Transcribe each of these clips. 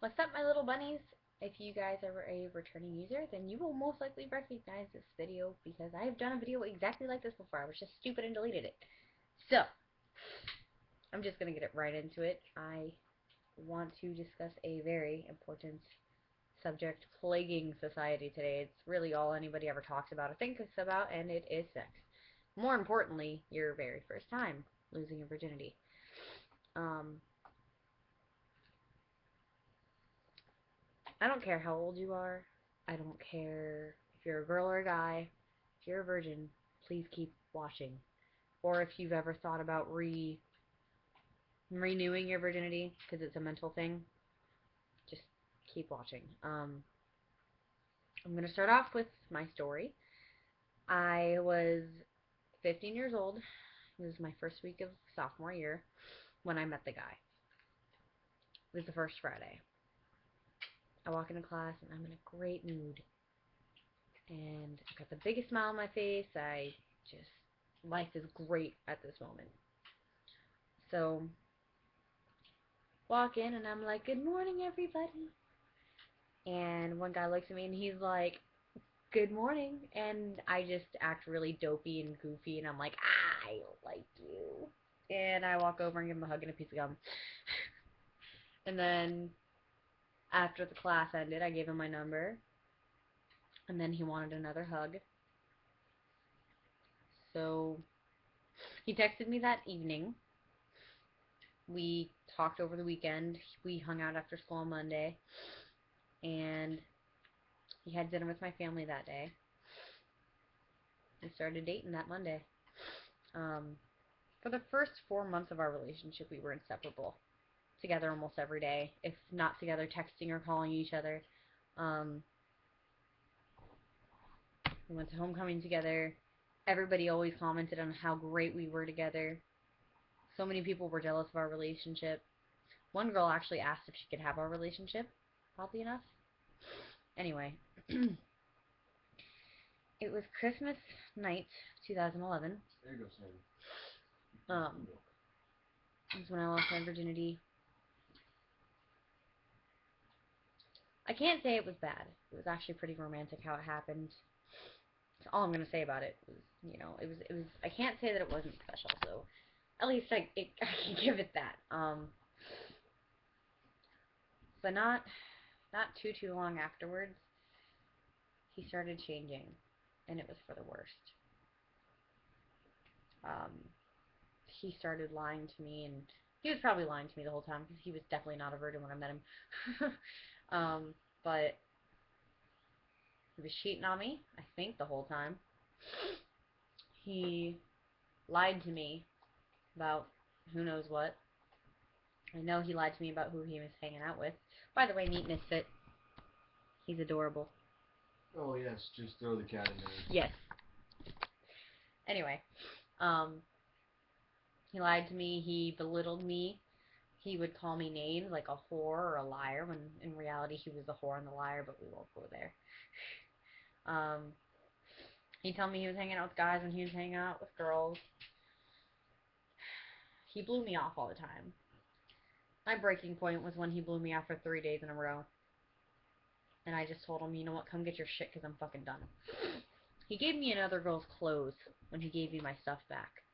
What's up, my little bunnies? If you guys are a returning user, then you will most likely recognize this video because I have done a video exactly like this before. I was just stupid and deleted it. So, I'm just going to get right into it. I want to discuss a very important subject plaguing society today. It's really all anybody ever talks about or thinks about, and it is sex. More importantly, your very first time losing your virginity. I don't care how old you are. I don't care if you're a girl or a guy. If you're a virgin, please keep watching. Or if you've ever thought about renewing your virginity because it's a mental thing, just keep watching. I'm going to start off with my story. I was 15 years old. It was my first week of sophomore year when I met the guy. It was the first Friday. I walk into class and I'm in a great mood. And I got the biggest smile on my face. Life is great at this moment. So, walk in and I'm like, good morning, everybody. And one guy looks at me and he's like, good morning. And I just act really dopey and goofy and I'm like, I like you. And I walk over and give him a hug and a piece of gum. And then after the class ended, I gave him my number. And then he wanted another hug. So he texted me that evening. We talked over the weekend. We hung out after school on Monday. And he had dinner with my family that day. We started dating that Monday. For the first 4 months of our relationship, we were inseparable. Together almost every day. If not together, texting or calling each other. We went to homecoming together. Everybody always commented on how great we were together. So many people were jealous of our relationship. One girl actually asked if she could have our relationship, oddly enough. Anyway, it was Christmas night, 2011. There you go, Sam. It was when I lost my virginity. I can't say it was bad. It was actually pretty romantic how it happened. That's all I'm gonna say about it. It was. I can't say that it wasn't special. So, at least I can give it that. But not too long afterwards, he started changing, and it was for the worst. Um, he started lying to me, and he was probably lying to me the whole time because he was definitely not a virgin when I met him. But he was cheating on me, I think, the whole time. He lied to me about who knows what. I know he lied to me about who he was hanging out with. By the way, Meat Misfit, he's adorable. Oh, yes, just throw the cat in there. Yes. Anyway, he lied to me, he belittled me. He would call me names like a whore or a liar, when in reality he was the whore and the liar, but we won't go there. He'd tell me he was hanging out with guys when he was hanging out with girls. He blew me off all the time. My breaking point was when he blew me off for 3 days in a row. And I just told him, you know what, come get your shit because I'm fucking done. He gave me another girl's clothes when he gave me my stuff back.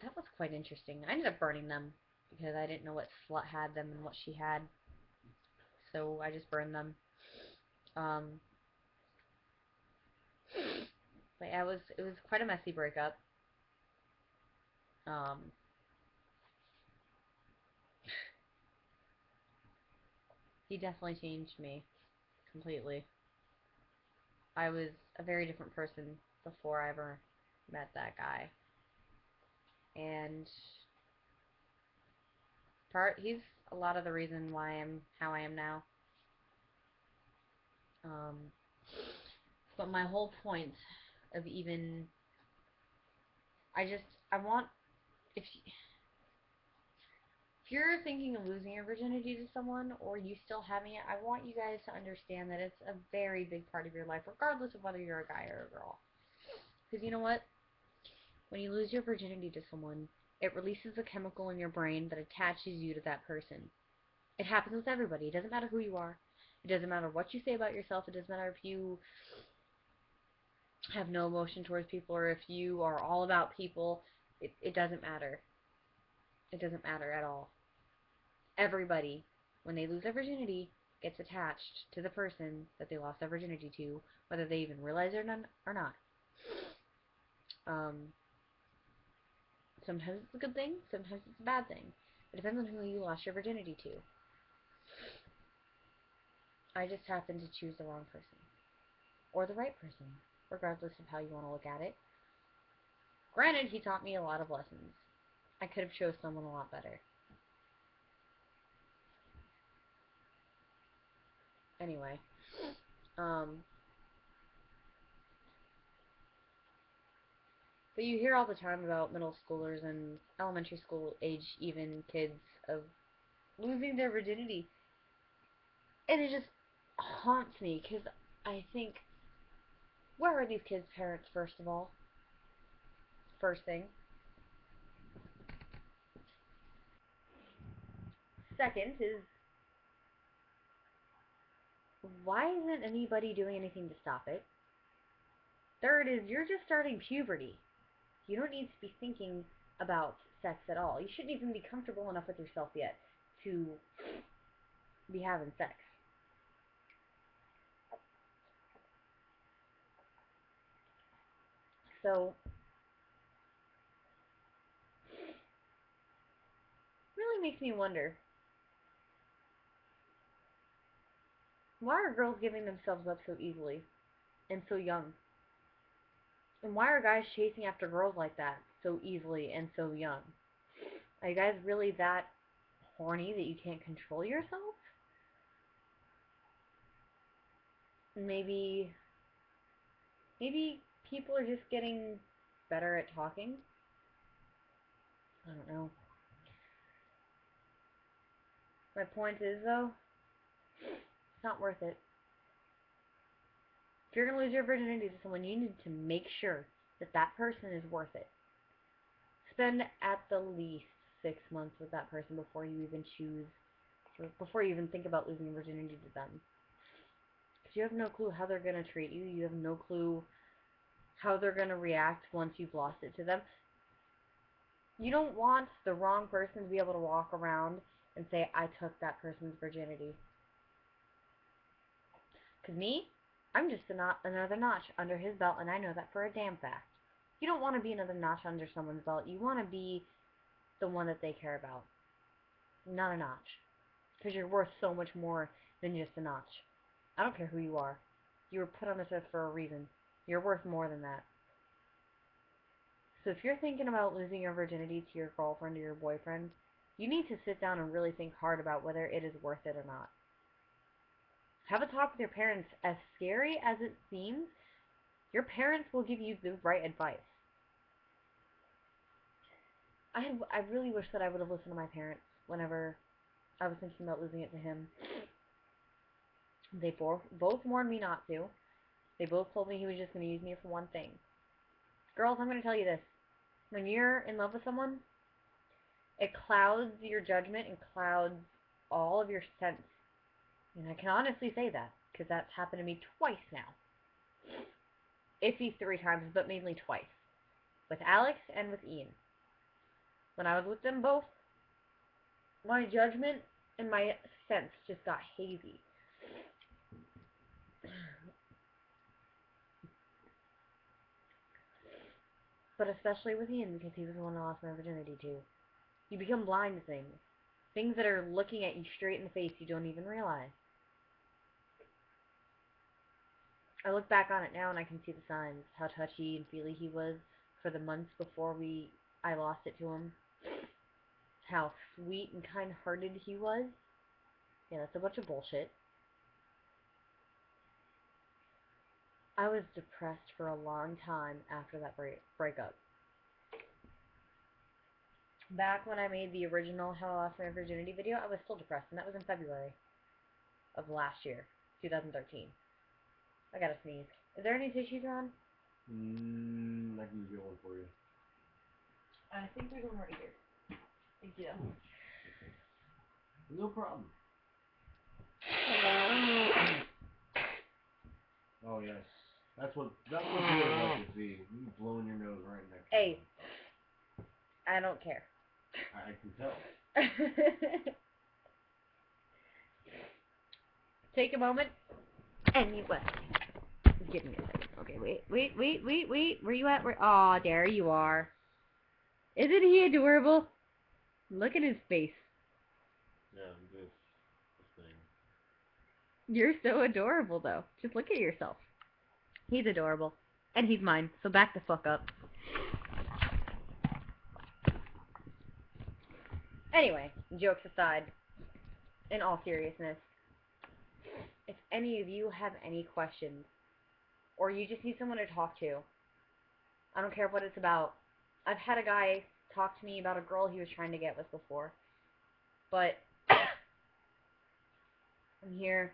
That was quite interesting. I ended up burning them because I didn't know what slut had them and what she had. So I just burned them. But yeah, it was quite a messy breakup. He definitely changed me completely. I was a very different person before I ever met that guy. And he's a lot of the reason why I'm how I am now. But my whole point of even, I want, if you're thinking of losing your virginity to someone or you still having it, I want you guys to understand that it's a very big part of your life, regardless of whether you're a guy or a girl. Because you know what? When you lose your virginity to someone, It releases a chemical in your brain that attaches you to that person. It happens with everybody. It doesn't matter who you are. It doesn't matter what you say about yourself. It doesn't matter if you have no emotion towards people or if you are all about people. It doesn't matter. It doesn't matter at all. Everybody, when they lose their virginity, gets attached to the person that they lost their virginity to, whether they even realize it or not. Um, Sometimes it's a good thing, sometimes it's a bad thing. It depends on who you lost your virginity to. I just happened to choose the wrong person. Or the right person, regardless of how you want to look at it. Granted, he taught me a lot of lessons. I could have chose someone a lot better. Anyway, but you hear all the time about middle schoolers and elementary school age even kids of losing their virginity. And it just haunts me because I think, where are these kids' parents, first of all? First thing. Second is, why isn't anybody doing anything to stop it? Third is, you're just starting puberty. You don't need to be thinking about sex at all. You shouldn't even be comfortable enough with yourself yet to be having sex. So, really makes me wonder, why are girls giving themselves up so easily and so young? And why are guys chasing after girls like that so easily and so young? Are you guys really that horny that you can't control yourself? Maybe people are just getting better at talking. I don't know. My point is though, it's not worth it. If you're gonna lose your virginity to someone, you need to make sure that that person is worth it. Spend at the least 6 months with that person before you even choose, or before you even think about losing virginity to them. Because you have no clue how they're gonna treat you. You have no clue how they're gonna react once you've lost it to them. You don't want the wrong person to be able to walk around and say, I took that person's virginity. Because me, I'm just another notch under his belt, and I know that for a damn fact. You don't want to be another notch under someone's belt. You want to be the one that they care about, not a notch. Because you're worth so much more than just a notch. I don't care who you are. You were put on this earth for a reason. You're worth more than that. So if you're thinking about losing your virginity to your girlfriend or your boyfriend, you need to sit down and really think hard about whether it is worth it or not. Have a talk with your parents. As scary as it seems, your parents will give you the right advice. I really wish that I would have listened to my parents whenever I was thinking about losing it to him. They both warned me not to. They both told me he was just going to use me for one thing. Girls, I'm going to tell you this. When you're in love with someone, it clouds your judgment and clouds all of your sense. And I can honestly say that, because that's happened to me twice now. Iffy 3 times, but mainly twice. With Alex and with Ian. When I was with them both, my judgment and my sense just got hazy. But especially with Ian, because he was the one I lost my virginity to. You become blind to things. Things that are looking at you straight in the face you don't even realize. I look back on it now and I can see the signs. How touchy and feely he was for the months before I lost it to him. How sweet and kind-hearted he was. Yeah, that's a bunch of bullshit. I was depressed for a long time after that breakup. Back when I made the original How I Lost My Virginity video, I was still depressed, and that was in February of last year, 2013. I gotta sneeze. Is there any tissues around? I can get one for you. I think there's one right here. Thank you. No problem. Oh yes. That's what you would like to see. You blowing your nose right next to Hey, him. I don't care. I can tell. Take a moment and you left. Give me a second. Okay, wait. Where you at? Aw, there you are. Isn't he adorable? Look at his face. Yeah, this thing. You're so adorable, though. Just look at yourself. He's adorable. And he's mine, so back the fuck up. Anyway, jokes aside, in all seriousness, if any of you have any questions, or you just need someone to talk to, I don't care what it's about. I've had a guy talk to me about a girl he was trying to get with before. But I'm here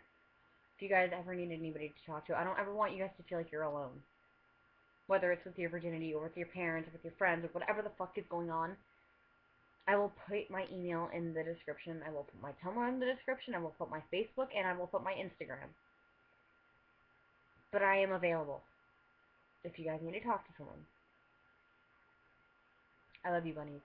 if you guys ever need anybody to talk to. I don't ever want you guys to feel like you're alone. Whether it's with your virginity or with your parents or with your friends or whatever the fuck is going on. I will put my email in the description. I will put my Tumblr in the description. I will put my Facebook and I will put my Instagram. But I am available if you guys need to talk to someone. I love you, bunnies.